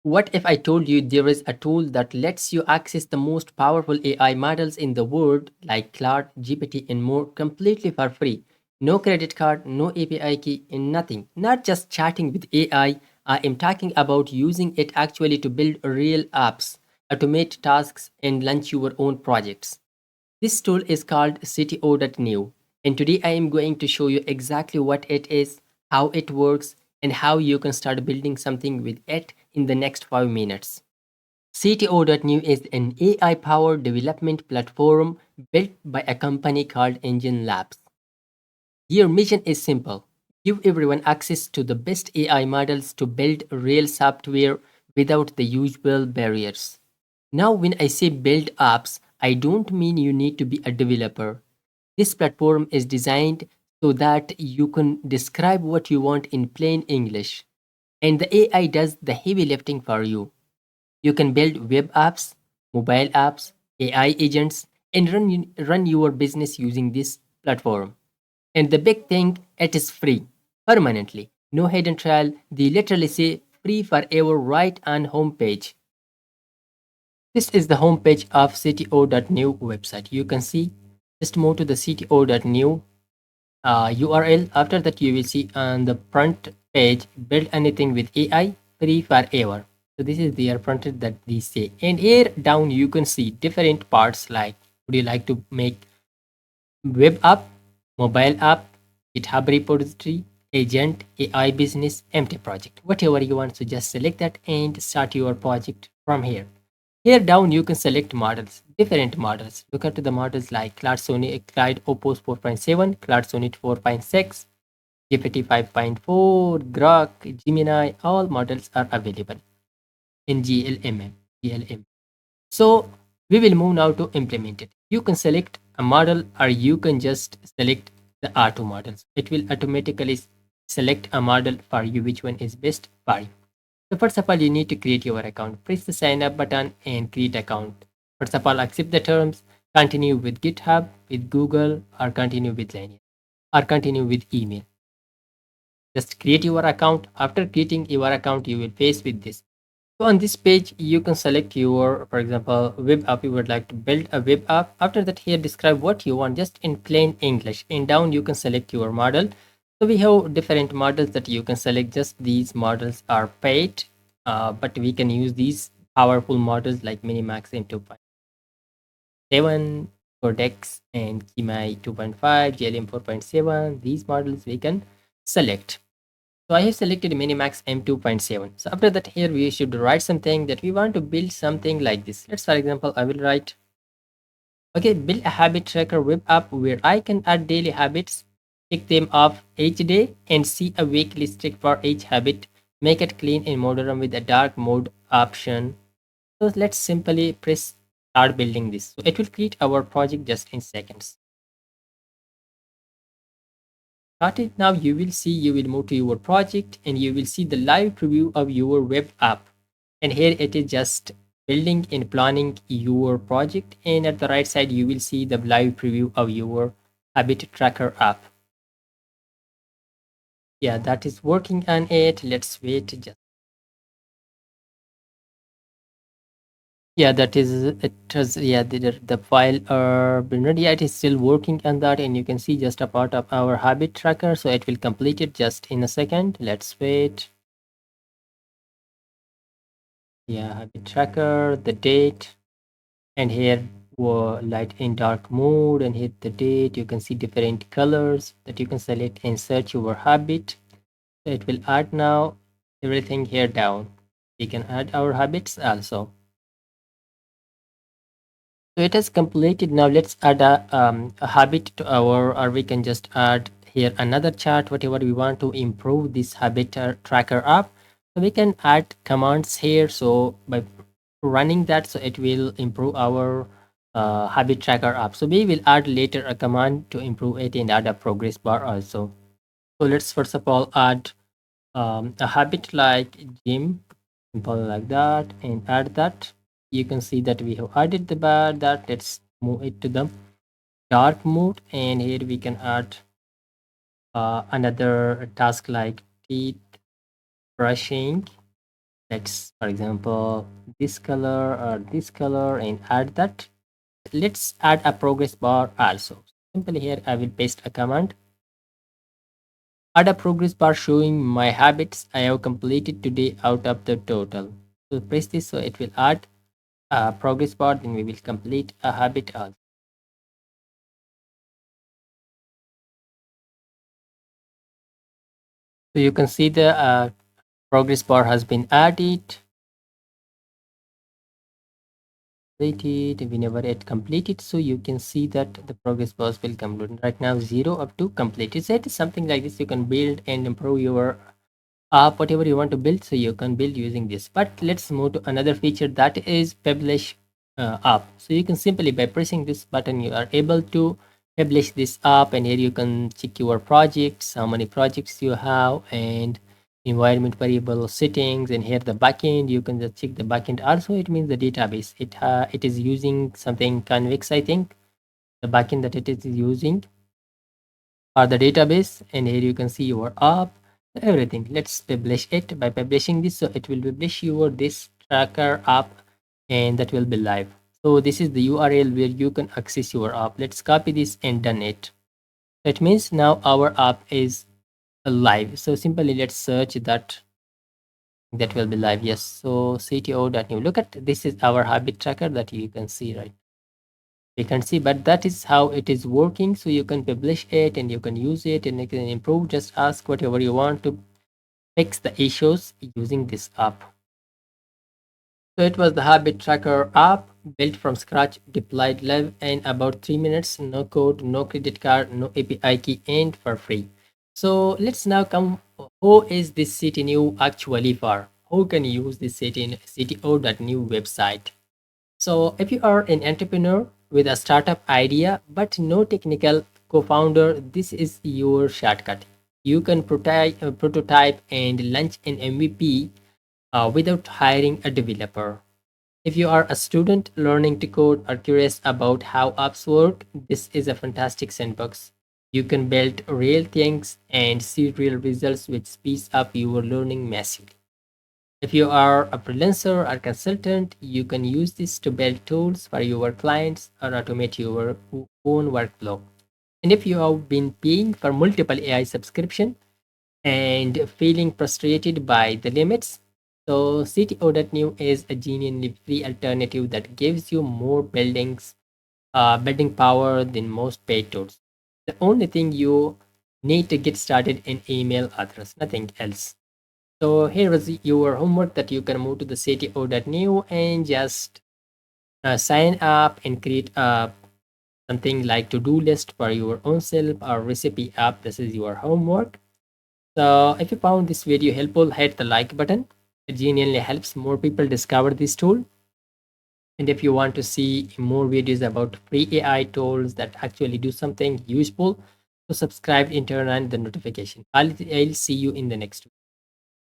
What if I told you there is a tool that lets you access the most powerful AI models in the world, like Claude, GPT, and more, completely for free? No credit card, no API key, and nothing. Not just chatting with AI, I am talking about using it actually to build real apps, automate tasks, and launch your own projects. This tool is called CTO.new, and today I am going to show you exactly what it is, how it works, and how you can start building something with it in the next 5 minutes. CTO.new is an AI powered development platform built by a company called Engine Labs. Your mission is simple: give everyone access to the best AI models to build real software without the usual barriers. Now, when I say build apps, I don't mean you need to be a developer. This platform is designed so that you can describe what you want in plain English, and the AI does the heavy lifting for you. You can build web apps, mobile apps, AI agents, and run your business using this platform. And the big thing, it is free, permanently. No hidden trial. They literally say free forever right on homepage. This is the homepage of CTO.new website. You can see, just move to the CTO.new URL. After that, you will see on the front page, build anything with AI free forever. So this is their front end that they say. And here down, you can see different parts like, would you like to make web app, mobile app, GitHub repository, agent, AI business, empty project. Whatever you want, so just select that and start your project from here. Here down, you can select models, different models. Look at the models like Claude Sonnet, Clyde Opus 4.7, Claude Sonnet 4.6, GPT 5.4, Grok, Gemini, all models are available in GLM. So we will move now to implement it. You can select a model or you can just select the R2 models. It will automatically select a model for you, which one is best for you. So first of all, you need to create your account. Press the sign up button and create account. First of all, accept the terms, continue with GitHub, with Google, or continue with Linear, or continue with email. Just create your account. After creating your account, you will face with this. So on this page, you can select your, for example, web app. You would like to build a web app. After that, here describe what you want just in plain English. And down, you can select your model. So we have different models that you can select. Just these models are paid, but we can use these powerful models like Minimax M2.7, Codex, and Gemini 2.5, GLM 4.7. These models we can select. So I have selected Minimax M2.7. So after that, here we should write something that we want to build something like this. Let's, for example, I will write, okay, build a habit tracker web app where I can add daily habits, tick them off each day, and see a weekly streak for each habit. Make it clean and modern with a dark mode option. So let's simply press start building this. So it will create our project just in seconds. Started now, you will see, you will move to your project and you will see the live preview of your web app. And here it is just building and planning your project. And at the right side, you will see the live preview of your habit tracker app. Yeah, that is working on it. Let's wait just. Yeah, that is it has, yeah, the file yeah, it is still working on that, and you can see just a part of our habit tracker, so it will complete it just in a second. Let's wait. Yeah, habit tracker, the date, and here light in dark mode, and hit the date. You can see different colors that you can select and search your habit. So it will add now everything here down. We can add our habits also. So it has completed. Now let's add a habit to our, or we can just add here another chart, whatever we want to improve this habit tracker app. So we can add commands here. So by running that, so it will improve our habit tracker app. So we will add later a command to improve it and add a progress bar also. So let's first of all add a habit like gym, simple like that, and add that. You can see that we have added the bar. That let's move it to the dark mode, and here we can add another task like teeth brushing. Let's, for example, this color or this color and add that. Let's add a progress bar also. Simply here, I will paste a command. Add a progress bar showing my habits I have completed today out of the total. So press this so it will add a progress bar, then we will complete a habit also. So you can see the progress bar has been added. Completed whenever it completed, so you can see that the progress bars will complete right now 0 up to completed. So it is something like this. You can build and improve your whatever you want to build, so you can build using this. But let's move to another feature, that is publish app. So you can simply by pressing this button you are able to publish this app, and here you can check your projects, how many projects you have, and environment variable settings, and here the backend you can just check the backend also. It means the database, it is using something convex, I think, the backend that it is using or the database. And here you can see your app, everything. Let's publish it. By publishing this, so it will publish your this tracker app, and that will be live. So this is the URL where you can access your app. Let's copy this and done it. That means now our app is live. So simply let's search that, that will be live. Yes, so CTO.new, look at this is our habit tracker that you can see, right? You can see, but that is how it is working. So you can publish it and you can use it and you can improve. Just ask whatever you want to fix the issues using this app. So it was the habit tracker app built from scratch, deployed live in about 3 minutes. No code, no credit card, no API key, and for free. So let's now come. Who is this CTO.new actually for? Who can use this CTO.new website? So, if you are an entrepreneur with a startup idea but no technical co founder, this is your shortcut. You can prototype and launch an MVP without hiring a developer. If you are a student learning to code or curious about how apps work, this is a fantastic sandbox. You can build real things and see real results, which speeds up your learning massively. If you are a freelancer or consultant, you can use this to build tools for your clients or automate your own workflow. And if you have been paying for multiple AI subscription and feeling frustrated by the limits, so CTO.new is a genuinely free alternative that gives you more building power than most paid tools. The only thing you need to get started in email address, nothing else. So here was your homework, that you can move to the CTO.new and just sign up and create something like to-do list for your own self or recipe app. This is your homework. So if you found this video helpful, hit the like button. It genuinely helps more people discover this tool. And if you want to see more videos about free AI tools that actually do something useful, so subscribe and turn on the notification. I'll see you in the next video.